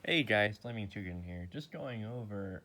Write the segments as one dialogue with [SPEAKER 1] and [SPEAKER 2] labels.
[SPEAKER 1] Hey guys, Flaming Chicken here. Just going over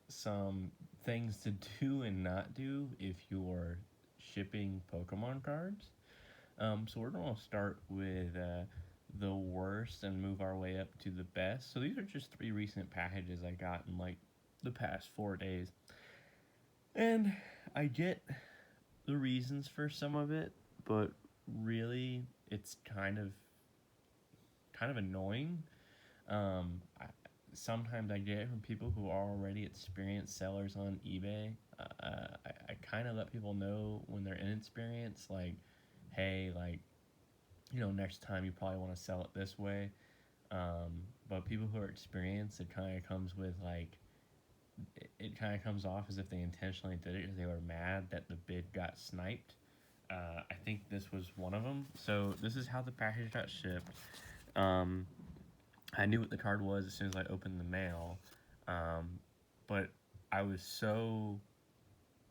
[SPEAKER 1] some things to do and not do if you're shipping Pokemon cards. So we're going to start with the worst and move our way up to the best. So these are just three recent packages I got in like the past 4 days. And I get the reasons for some of it, but really it's kind of annoying. I, sometimes I get it from people who are already experienced sellers on eBay. I kind of let people know when they're inexperienced, like, hey, like, next time you probably want to sell it this way. But people who are experienced, it kind of comes with like, it kind of comes off as if they intentionally did it because they were mad that the bid got sniped. I think this was one of them. So this is how the package got shipped. Um, I knew what the card was as soon as I opened the mail, um, but I was so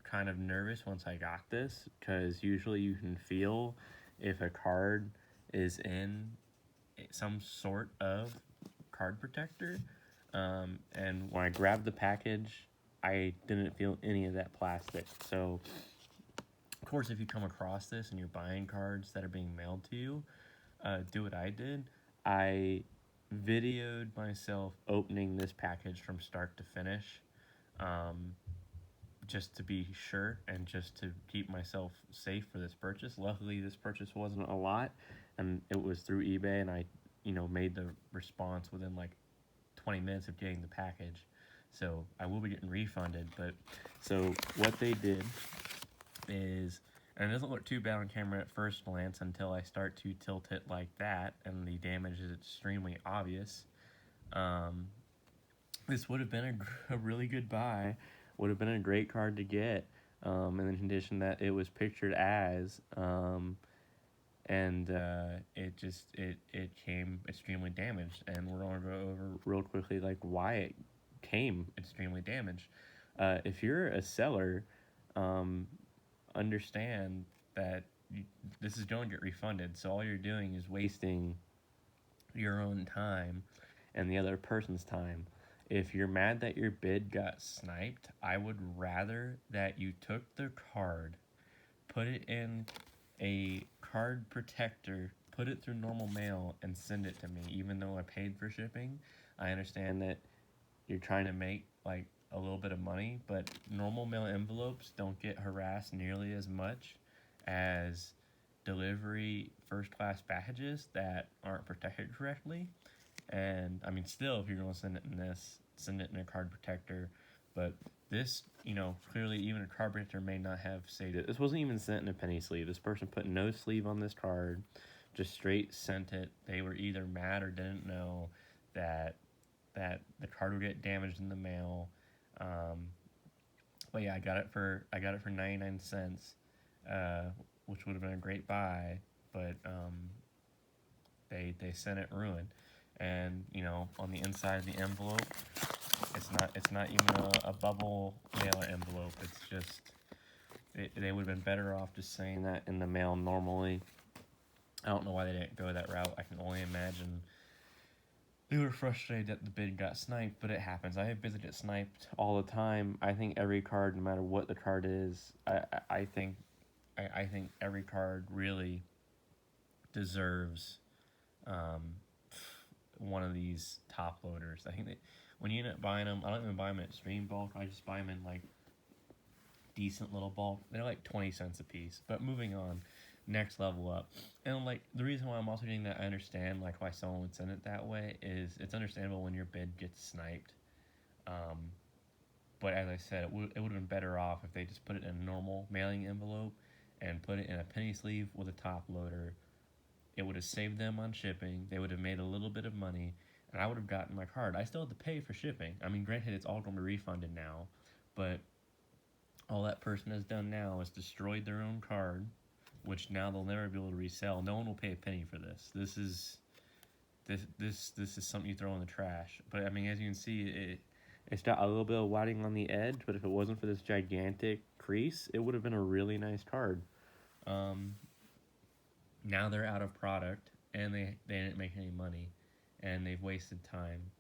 [SPEAKER 1] kind of nervous once I got this because usually you can feel if a card is in some sort of card protector. And when I grabbed the package, I didn't feel any of that plastic. So, of course, if you come across this and you're buying cards that are being mailed to you, do what I did. I videoed myself opening this package from start to finish, um, just to be sure and just to keep myself safe for this purchase. Luckily, this purchase wasn't a lot, and it was through eBay, and I, made the response within like 20 minutes of getting the package. So I will be getting refunded. But so what they did is, and it doesn't look too bad on camera at first glance until I start to tilt it like that, and the damage is extremely obvious. Um, this would have been a really good buy, would have been a great card to get, in the condition that it was pictured as, and it came extremely damaged, and we're going to go over real quickly like why it came extremely damaged. If you're a seller, um, understand that this is going to get refunded. So all you're doing is wasting your own time and the other person's time. If you're mad that your bid got sniped, I would rather that you took the card, put it in a card protector, put it through normal mail, and send it to me, even though I paid for shipping. I understand that you're trying to make like a little bit of money, but normal mail envelopes don't get harassed nearly as much as delivery first class packages that aren't protected correctly. And I mean, still, if you're going to send it in this, send it in a card protector. But this, clearly even a card protector may not have saved it. This wasn't even sent in a penny sleeve. This person put no sleeve on this card, just straight sent it. They were either mad or didn't know that the card would get damaged in the mail. Um, but yeah, I got it for 99 cents, uh, which would have been a great buy. But they sent it ruined, and on the inside of the envelope, it's not even a bubble mailer envelope. It's just they would have been better off just saying that in the mail normally. I don't know why they didn't go that route. I can only imagine they were frustrated that the bid got sniped, but it happens. I have bids that get sniped all the time. I think every card, no matter what the card is, I think every card really deserves um, one of these top loaders. I think that when you end up buying them, I don't even buy them in extreme bulk. I just buy them in like decent little bulk. They're like 20 cents a piece. But moving on, next level up. And like the reason why I'm also doing that, I understand like why someone would send it that way is it's understandable when your bid gets sniped. Um, but as I said, it would have been better off if they just put it in a normal mailing envelope and put it in a penny sleeve with a top loader. It would have saved them on shipping. They would have made a little bit of money, and I would have gotten my card. I still had to pay for shipping. I mean, granted, it's all going to be refunded now, but all that person has done now is destroyed their own card, which now they'll never be able to resell. No one will pay a penny for this. This is something you throw in the trash. But I mean, as you can see, it's got a little bit of whiting on the edge. But if it wasn't for this gigantic crease, it would have been a really nice card. Um, Now they're out of product, and they didn't make any money, and they've wasted time.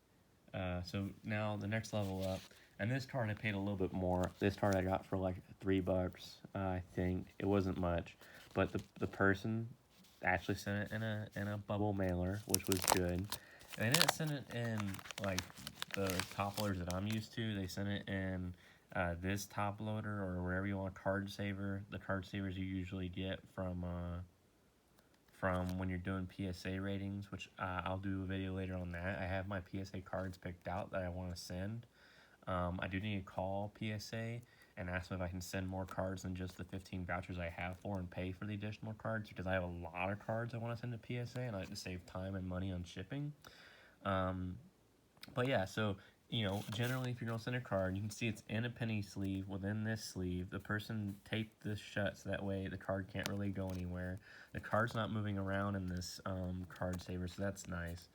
[SPEAKER 1] So now the next level up, and this card I paid a little bit more. This card I got for like $3, I think. It wasn't much, but the person actually sent it in a bubble mailer, which was good. And they didn't send it in like the top loaders that I'm used to. They sent it in this top loader or wherever you want, card saver. The card savers you usually get from when you're doing PSA ratings, which I'll do a video later on that. I have my PSA cards picked out that I want to send. I do need to call PSA and ask them if I can send more cards than just the 15 vouchers I have for and pay for the additional cards, because I have a lot of cards I want to send to PSA and I like to save time and money on shipping. But yeah, so generally, if you're gonna send a card, you can see it's in a penny sleeve. Within this sleeve, the person taped this shut so that way the card can't really go anywhere. The card's not moving around in this card saver, so that's nice.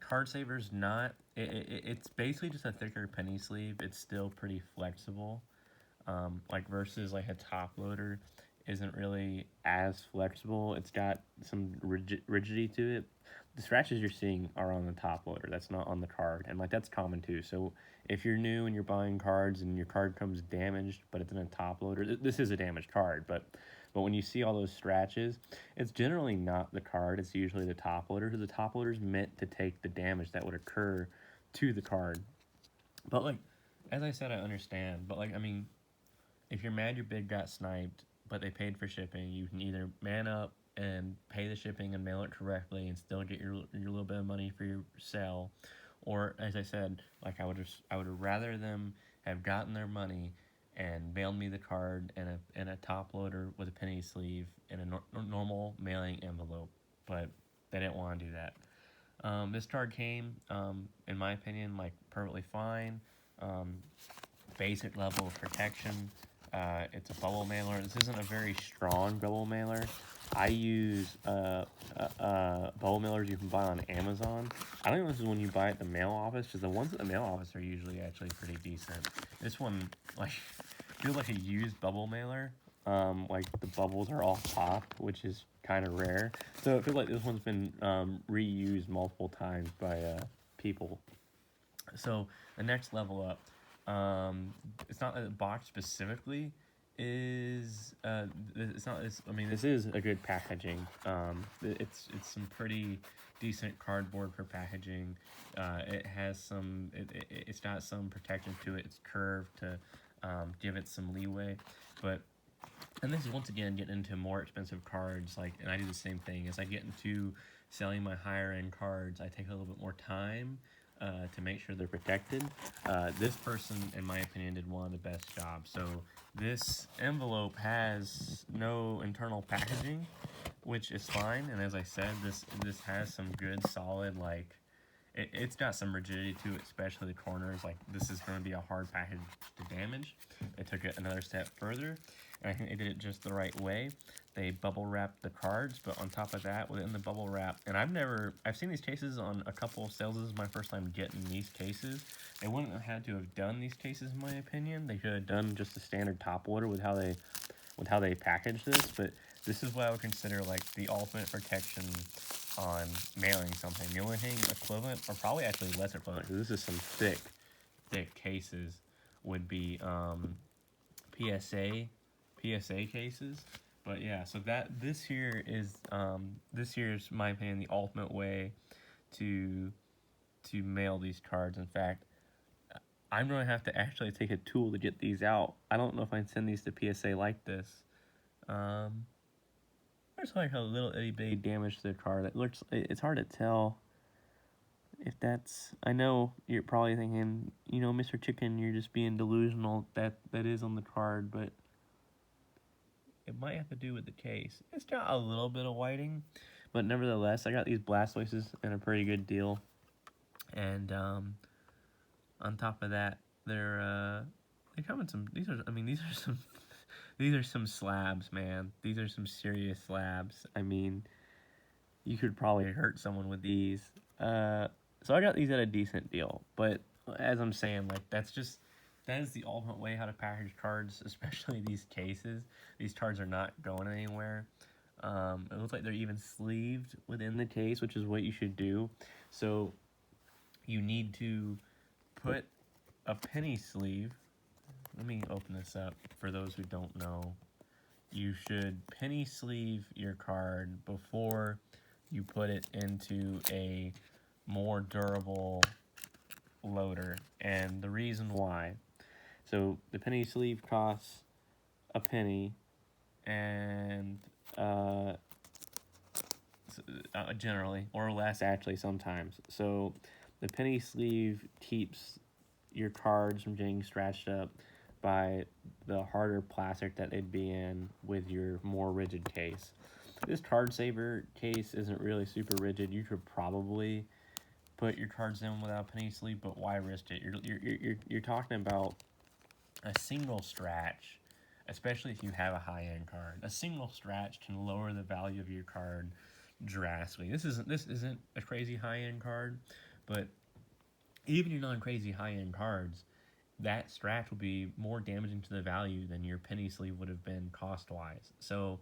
[SPEAKER 1] Card saver's not. It's basically just a thicker penny sleeve. It's still pretty flexible. Like versus like a top loader isn't really as flexible. It's got some rigidity to it. The scratches you're seeing are on the top loader. That's not on the card, and like that's common too. So if you're new and you're buying cards and your card comes damaged, but it's in a top loader, this is a damaged card, but when you see all those scratches, it's generally not the card. It's usually the top loader. The top loader is meant to take the damage that would occur to the card. But like, as I said, I understand. But like, I mean, if you're mad your bid got sniped, but they paid for shipping, you can either man up and pay the shipping and mail it correctly and still get your little bit of money for your sale, or as I said, like I would rather them have gotten their money and mailed me the card in a top loader with a penny sleeve in a normal mailing envelope, but they didn't want to do that. This card came, in my opinion, like perfectly fine. Um, Basic level of protection. It's a bubble mailer. This isn't a very strong bubble mailer. I use bubble mailers you can buy on Amazon. I don't know if this is when you buy at the mail office, because the ones at the mail office are usually actually pretty decent. This one, like, feels like a used bubble mailer. Like the bubbles are all popped, which is kind of rare. So it feels like this one's been reused multiple times by people. So the next level up, it's not that the box specifically is it's not this. I mean, this is a good packaging. It's some pretty decent cardboard for packaging. It has some. It's got some protection to it. It's curved to give it some leeway, but. And this is once again getting into more expensive cards, like, and I do the same thing. As I get into selling my higher end cards, I take a little bit more time to make sure they're protected. This person, in my opinion, did one of the best jobs. So this envelope has no internal packaging, which is fine. And as I said, this has some good solid, like, it's got some rigidity to it, especially the corners. Like, this is going to be a hard package to damage. They took it another step further, and I think they did it just the right way. They bubble wrapped the cards, but on top of that, within the bubble wrap, and I've seen these cases on a couple of sales. This is my first time getting these cases. They wouldn't have had to have done these cases, in my opinion. They could have done just a standard top loader with how they packaged this, but this is what I would consider like the ultimate protection on mailing something. The only thing equivalent, or probably actually less equivalent, because this is some thick cases, would be PSA cases. But yeah, so this here is my opinion the ultimate way to mail these cards. In fact, I'm going to have to actually take a tool to get these out. I don't know if I can send these to PSA like this. There's like a little itty bitty damage to the card. It's hard to tell if that's. I know you're probably thinking, Mr. Chicken, you're just being delusional. That is on the card, but it might have to do with the case. It's got a little bit of whiting, but nevertheless, I got these Blastoises in a pretty good deal. And on top of that, they come in some. These are some slabs, man. These are some serious slabs. I mean, you could probably hurt someone with these. So I got these at a decent deal. But as I'm saying, like, that is the ultimate way how to package cards, especially these cases. These cards are not going anywhere. It looks like they're even sleeved within the case, which is what you should do. So you need to put a penny sleeve. Let me open this up for those who don't know. You should penny sleeve your card before you put it into a more durable loader. And the reason why, so the penny sleeve costs a penny, and generally, or less actually sometimes. So the penny sleeve keeps your cards from getting scratched up by the harder plastic that they'd be in with your more rigid case. This card saver case isn't really super rigid. You could probably put your cards in without penny sleeve, but why risk it? You're talking about a single scratch, especially if you have a high-end card. A single scratch can lower the value of your card drastically. This isn't a crazy high-end card, but even your non-crazy high-end cards, that scratch will be more damaging to the value than your penny sleeve would have been cost-wise. So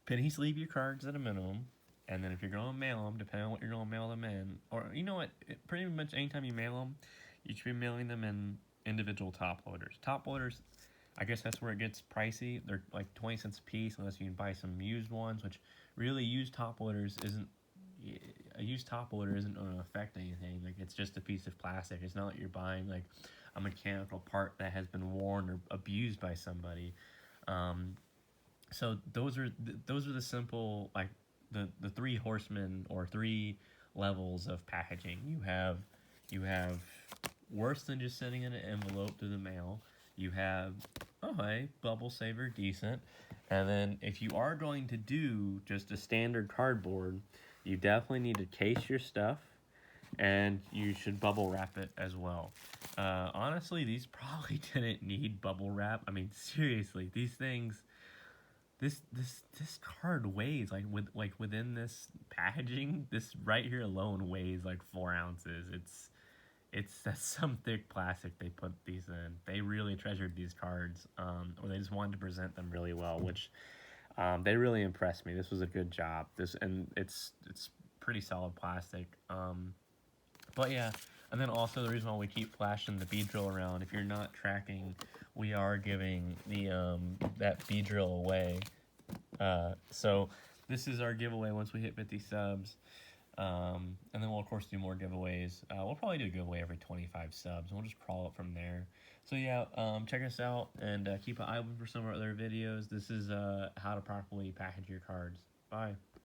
[SPEAKER 1] penny sleeve your cards at a minimum, and then if you're going to mail them, depending on what you're going to mail them in, or you know what, pretty much anytime you mail them, you should be mailing them in individual top loaders. Top loaders, I guess that's where it gets pricey. They're like 20 cents a piece, unless you can buy some used ones, which really used top loaders isn't. A used top loader isn't going to affect anything. Like, it's just a piece of plastic. It's not like you're buying like a mechanical part that has been worn or abused by somebody. So those are the simple, like, the three horsemen or three levels of packaging. You have worse than just sending in an envelope through the mail. You have, oh hey, bubble saver, decent. And then if you are going to do just a standard cardboard, you definitely need to case your stuff, and you should bubble wrap it as well. Honestly, these probably didn't need bubble wrap. I mean, seriously, these things, this card weighs within this packaging, this right here alone weighs like 4 ounces. That's some thick plastic they put these in. They really treasured these cards, or they just wanted to present them really well, which they really impressed me. This was a good job. It's pretty solid plastic. But yeah, and then also the reason why we keep flashing the Beedrill around, if you're not tracking, we are giving the that Beedrill away. So this is our giveaway once we hit 50 subs. And then we'll of course do more giveaways. We'll probably do a giveaway every 25 subs, and we'll just crawl up from there. So yeah, check us out, and keep an eye open for some of our other videos. This is how to properly package your cards. Bye.